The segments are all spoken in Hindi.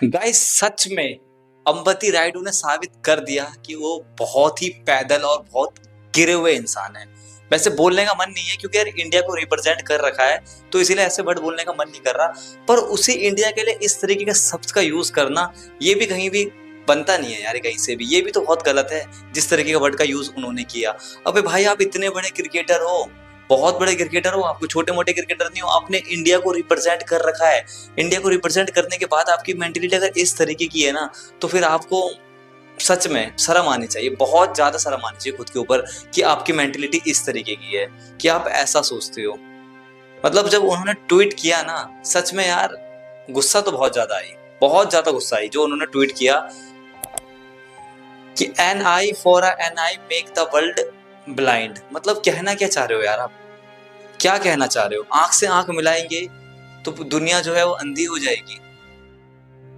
गाइस सच में अंबती रायडू ने साबित कर दिया कि वो बहुत ही पैदल और बहुत गिरे हुए इंसान है। वैसे बोलने का मन नहीं है क्योंकि यार इंडिया को रिप्रेजेंट कर रखा है, तो इसीलिए ऐसे वर्ड बोलने का मन नहीं कर रहा। पर उसी इंडिया के लिए इस तरीके के शब्द का यूज करना ये भी कहीं भी बनता नहीं है यार, कहीं से भी ये भी तो बहुत गलत है जिस तरीके का वर्ड का यूज उन्होंने किया। अबे भाई आप इतने बड़े क्रिकेटर हो, बहुत बड़े क्रिकेटर हो, आपको छोटे मोटे क्रिकेटर नहीं हो, आपने इंडिया को रिप्रेजेंट कर रखा है। इंडिया को रिप्रेजेंट करने के बाद आपकी मेंटेलिटी अगर इस तरीके की है ना, तो फिर आपको सच में शर्म आनी चाहिए, बहुत ज्यादा शर्म आनी चाहिए खुद के ऊपर कि आपकी मेंटेलिटी इस तरीके की है कि आप ऐसा सोचते हो। मतलब जब उन्होंने ट्वीट किया ना, सच में यार गुस्सा तो बहुत ज्यादा आई, बहुत ज्यादा गुस्सा आई जो उन्होंने ट्वीट किया कि an eye for an eye make the world blind. मतलब कहना क्या चाह रहे हो यार आप, क्या कहना चाह रहे हो? आंख से आंख मिलाएंगे तो दुनिया जो है वो अंधी हो जाएगी।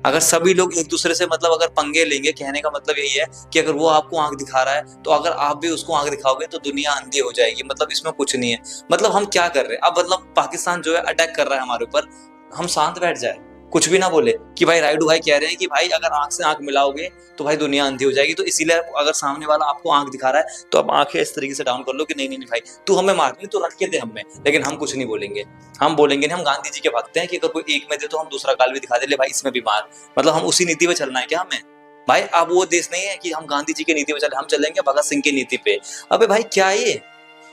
अगर सभी लोग एक दूसरे से मतलब अगर पंगे लेंगे, कहने का मतलब यही है कि अगर वो आपको आंख दिखा रहा है तो अगर आप भी उसको आंख दिखाओगे तो दुनिया अंधी हो जाएगी। मतलब इसमें कुछ नहीं है। मतलब हम क्या कर रहे हैं अब, मतलब पाकिस्तान जो है अटैक कर रहा है हमारे ऊपर, हम शांत बैठ जाए, कुछ भी ना बोले कि भाई राइडू भाई कह रहे हैं कि भाई अगर आंख से आंख मिलाओगे तो भाई दुनिया अंधी हो जाएगी, तो इसीलिए अगर सामने वाला आपको आंख दिखा रहा है तो आप आंखें इस तरीके से डाउन कर लो कि नहीं नहीं नहीं भाई तू हमें मार नहीं, तो रख के दे हमें, लेकिन हम कुछ नहीं बोलेंगे। हम बोलेंगे नहीं, हम गांधी जी के भक्त हैं कि अगर कोई एक में दे तो हम दूसरा गाल भी दिखा दे, ले भाई इसमें भी मार। मतलब हम उसी नीति पे चलना है क्या हमें? भाई अब वो देश नहीं है कि हम गांधी जी की नीति पे चले, हम चलेंगे भगत सिंह की नीति पे। अबे भाई क्या ये,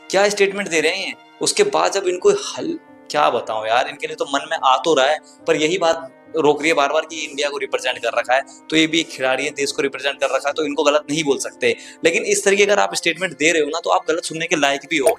क्या स्टेटमेंट दे रहे हैं? उसके बाद जब इनको हल, क्या बताऊं यार, इनके लिए तो मन में आ तो रहा है पर यही बात रोक रही है बार बार कि इंडिया को रिप्रेजेंट कर रखा है, तो ये भी खिलाड़ी है, देश को रिप्रेजेंट कर रखा है, तो इनको गलत नहीं बोल सकते। लेकिन इस तरीके अगर आप स्टेटमेंट दे रहे हो ना, तो आप गलत सुनने के लायक भी हो।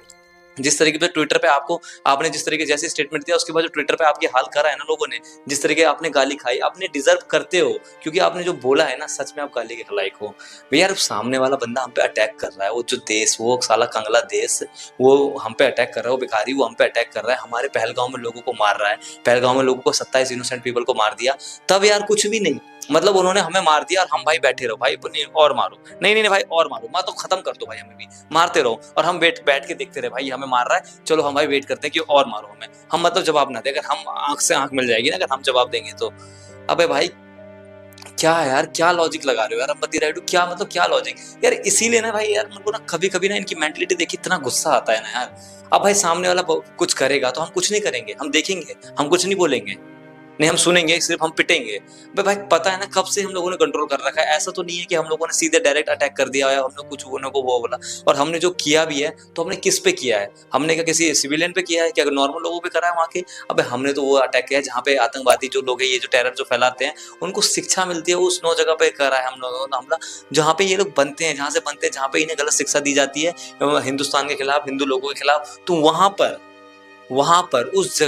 जिस तरीके से ट्विटर पे आपको, आपने जिस तरीके जैसे स्टेटमेंट दिया उसके बाद जो ट्विटर पे आपके हाल करा है ना लोगों ने, जिस तरीके आपने गाली खाई, आपने डिजर्व करते हो क्योंकि आपने जो बोला है ना, सच में आप गाली के लायक हो। भैया यार सामने वाला बंदा हम पे अटैक कर रहा है, वो जो देश, वो साला कंगला देश, वो हम पे अटैक कर रहा है, वो भिखारी वो हम पे अटैक कर रहा है, हमारे पहलगांव में लोगों को मार रहा है, पहलगांव में लोगों को 27 इनोसेंट पीपल को मार दिया, तब यार कुछ भी नहीं। मतलब उन्होंने हमें मार दिया और हम भाई बैठे रहो, भाई नहीं और मारो, नहीं नहीं भाई और मारो, मार तो खत्म कर दो भाई, हमें भी मारते रहो, और हम बैठ के देखते रहे भाई हमें मार रहा है, चलो हम भाई वेट करते हैं कि और मारो हमें। हम मतलब जवाब ना दे, अगर हम आंख से आंख मिल जाएगी ना, अगर हम जवाब देंगे तो। अबे भाई क्या है यार, क्या लॉजिक लगा रहे हो यार अंबती रायडू, क्या मतलब क्या लॉजिक यार? इसीलिए ना भाई यार मेरे को ना कभी कभी ना इनकी मेंटलिटी देखी इतना गुस्सा आता है ना यार। अब भाई सामने वाला कुछ करेगा तो हम कुछ नहीं करेंगे, हम देखेंगे, हम कुछ नहीं बोलेंगे, नहीं हम सुनेंगे, सिर्फ हम पिटेंगे। भाई पता है ना कब से हम लोगों ने कंट्रोल कर रखा है, ऐसा तो नहीं है कि हम लोगों ने सीधे डायरेक्ट अटैक कर दिया है, हमने कुछ उन्होंने को वो बोला। और हमने जो किया भी है तो हमने किस पे किया है? हमने क्या किसी सिविलियन पे किया है क्या? नॉर्मल लोगों पे करा है वहाँ के? अबे हमने तो वो अटैक किया है जहाँ पे आतंकवादी जो लोग है, ये जो टेरर जो फैलाते हैं, उनको शिक्षा मिलती है, उस 9 जगह पे करा है हम लोगों ने हमला, जहाँ पे ये लोग बनते हैं, जहाँ से बनते हैं, जहाँ पे इन्हें गलत शिक्षा दी जाती है हिंदुस्तान के खिलाफ, हिंदू लोगों के खिलाफ, तो वहां पर उस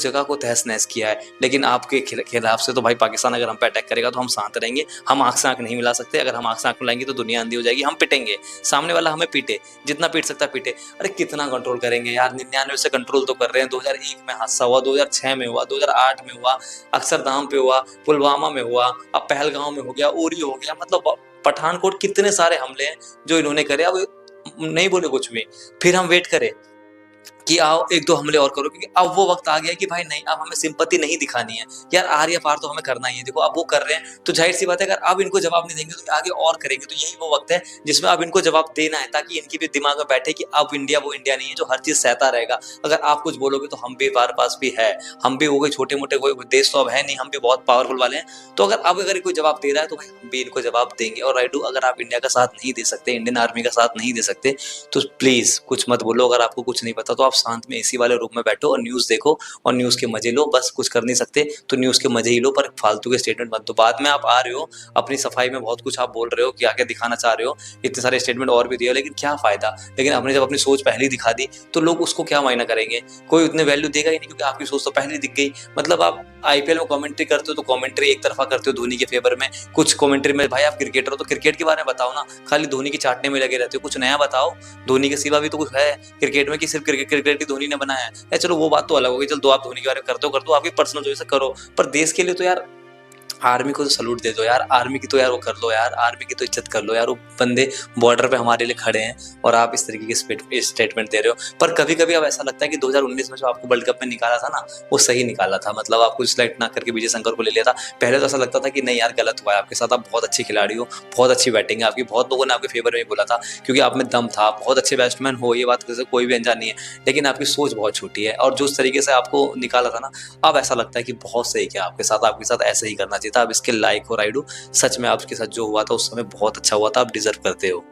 जगह को तहस नहस किया है। लेकिन आपके खिलाफ से तो भाई पाकिस्तान अगर हम पे अटैक करेगा तो हम शांत रहेंगे, हम आंख से आंख नहीं मिला सकते। अगर हम आंख से आंख मिलाएंगे तो दुनिया अंधी हो जाएगी, हम पिटेंगे, सामने वाला हमें पीटे, जितना पीट सकता पीटे। अरे कितना कंट्रोल करेंगे यार, 99 से कंट्रोल तो कर रहे हैं, 2001 में हादसा हुआ, 2006 में हुआ, 2008 में हुआ, अक्षरधाम पे हुआ, पुलवामा में हुआ, अब पहलगांव में हो गया, उरी हो गया, मतलब पठानकोट, कितने सारे हमले हैं जो इन्होंने करे। अब नहीं बोले कुछ भी, फिर हम वेट करें कि आओ एक दो हमले और करो, क्योंकि अब वो वक्त आ गया कि भाई नहीं, अब हमें सिंपैथी नहीं दिखानी है यार, आर या पार तो हमें करना ही है। देखो अब वो कर रहे हैं तो जाहिर सी बात है अगर अब इनको जवाब नहीं देंगे तो आगे और करेंगे, तो यही वो वक्त है जिसमें अब इनको जवाब देना है, ताकि इनकी भी दिमाग में बैठे कि अब इंडिया वो इंडिया नहीं है जो हर चीज सहता रहेगा। अगर आप कुछ बोलोगे तो हम भी हमारे पास भी है, हम भी वो कोई छोटे मोटे कोई देश तो अब है नहीं, हम भी बहुत पावरफुल वाले हैं। तो अगर कोई जवाब दे रहा है तो भाई हम भी इनको जवाब देंगे। और राइडू अगर आप इंडिया का साथ नहीं दे सकते, इंडियन आर्मी का साथ नहीं दे सकते, तो प्लीज कुछ मत बोलो। अगर आपको कुछ नहीं पता तो आप शांत में एसी वाले रूम में बैठो और न्यूज देखो और न्यूज के मजे लो, बस कुछ कर नहीं सकते तो न्यूज के मजे ही लो, पर फालतू के स्टेटमेंट मत दो। बाद में आप आ रहे हो अपनी सफाई में बहुत कुछ आप बोल रहे हो कि आगे दिखाना चाह रहे हो, इतने सारे स्टेटमेंट और भी दिए, लेकिन क्या फायदा? लेकिन आपने जब अपनी सोच पहले दिखा दी तो लोग उसको क्या मायना करेंगे? कोई उतने वैल्यू देगा ही नहीं, क्योंकि आपकी सोच तो पहले दिख गई। मतलब आप आईपीएल में कमेंट्री करते हो तो कमेंट्री एक तरफा करते हो धोनी के फेवर में, कुछ कमेंट्री में भाई आप क्रिकेटर हो तो क्रिकेट के बारे में बताओ ना, खाली धोनी की चाटने में लगे रहते हो, कुछ नया बताओ। धोनी के सिवा भी तो कुछ है क्रिकेट में कि सिर्फ क्रिकेट ही धोनी ने बनाया है? चलो वो बात तो अलग होगी, चल दो आप धोनी के बारे में करते हो, आपकी पर्सनल चॉइस करो, पर देश के लिए तो यार आर्मी को तो सलूट दे दो यार, आर्मी की तो यार वो कर लो यार, आर्मी की तो इज्जत कर लो यार, वो बंदे बॉर्डर पे हमारे लिए खड़े हैं और आप इस तरीके के स्टेटमेंट दे रहे हो। पर कभी कभी अब ऐसा लगता है कि 2019 में जो आपको वर्ल्ड कप में निकाला था ना, वो सही निकाला था। मतलब आपको सिलेक्ट ना करके विजय शंकर को ले लिया था। पहले तो ऐसा लगता था कि नहीं यार गलत हुआ है आपके साथ, आप बहुत अच्छी खिलाड़ी हो, बहुत अच्छी बैटिंग है आपकी, बहुत लोगों ने आपके फेवर में बोला था क्योंकि आप में दम था, बहुत अच्छे बैट्समैन हो, ये बात से कोई भी अनजान नहीं है। लेकिन आपकी सोच बहुत छोटी है और जो उस तरीके से आपको निकाला था ना, अब ऐसा लगता है कि बहुत सही किया आपके साथ ऐसे ही करना चाहिए था। अब इसके लायक हो राइडू, सच में आपके साथ जो हुआ था उस समय बहुत अच्छा हुआ था, आप डिजर्व करते हो।